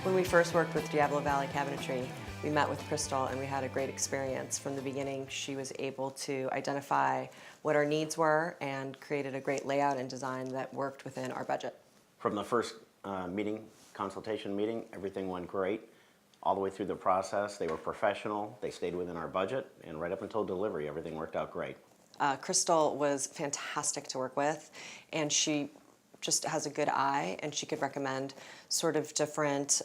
When we first worked with Diablo Valley Cabinetry, we met with Crystal and we had a great experience. From the beginning, she was able to identify what our needs were and created a great layout and design that worked within our budget. From the first consultation meeting, everything went great. All the way through the process, they were professional, they stayed within our budget, and right up until delivery, everything worked out great. Crystal was fantastic to work with, and she just has a good eye, and she could recommend sort of different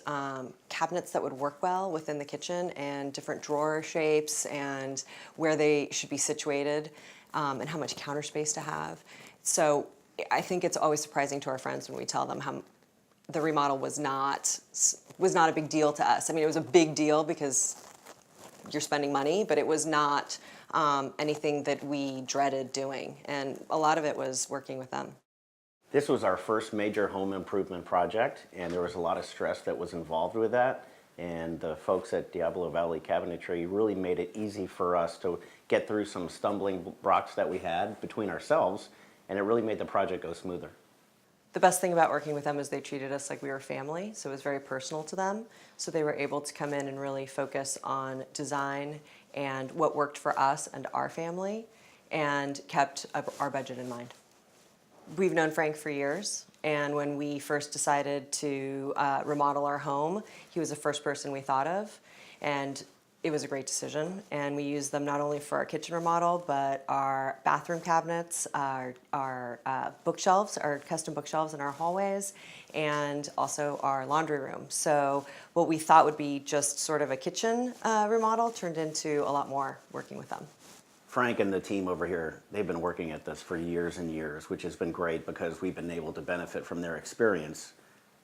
cabinets that would work well within the kitchen, and different drawer shapes, and where they should be situated, and how much counter space to have. So I think it's always surprising to our friends when we tell them how the remodel was not a big deal to us. I mean, it was a big deal because you're spending money, but it was not anything that we dreaded doing, and a lot of it was working with them. This was our first major home improvement project, and there was a lot of stress that was involved with that. And the folks at Diablo Valley Cabinetry really made it easy for us to get through some stumbling blocks that we had between ourselves, and it really made the project go smoother. The best thing about working with them is they treated us like we were family, so it was very personal to them. So they were able to come in and really focus on design and what worked for us and our family, and kept our budget in mind. We've known Frank for years, and when we first decided to remodel our home, he was the first person we thought of, and it was a great decision. And we used them not only for our kitchen remodel, but our bathroom cabinets, our bookshelves, our custom bookshelves in our hallways, and also our laundry room. So what we thought would be just sort of a kitchen remodel turned into a lot more working with them. Frank and the team over here, they've been working at this for years and years, which has been great because we've been able to benefit from their experience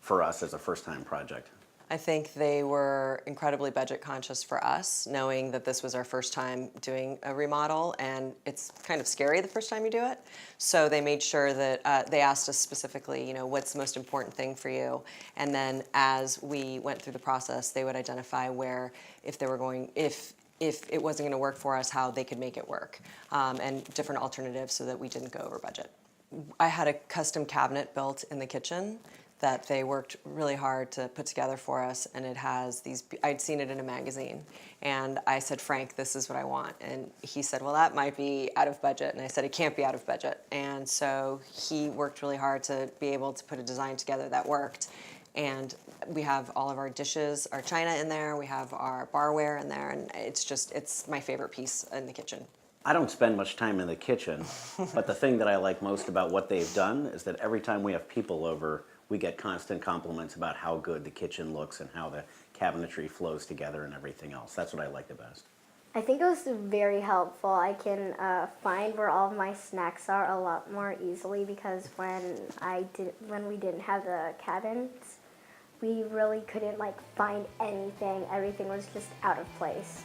for us as a first-time project. I think they were incredibly budget conscious for us, knowing that this was our first time doing a remodel, and it's kind of scary the first time you do it. So they made sure that they asked us specifically, what's the most important thing for you? And then as we went through the process, they would identify where, if it wasn't going to work for us, how they could make it work, and different alternatives so that we didn't go over budget. I had a custom cabinet built in the kitchen that they worked really hard to put together for us, and it has these, I'd seen it in a magazine, and I said, Frank, this is what I want, and he said, well, that might be out of budget, and I said, it can't be out of budget, and so he worked really hard to be able to put a design together that worked. And we have all of our dishes, our china in there, we have our barware in there, and it's my favorite piece in the kitchen. I don't spend much time in the kitchen, but the thing that I like most about what they've done is that every time we have people over, we get constant compliments about how good the kitchen looks and how the cabinetry flows together and everything else. That's what I like the best. I think it was very helpful. I can find where all of my snacks are a lot more easily because when we didn't have the cabins, we really couldn't find anything. Everything was just out of place.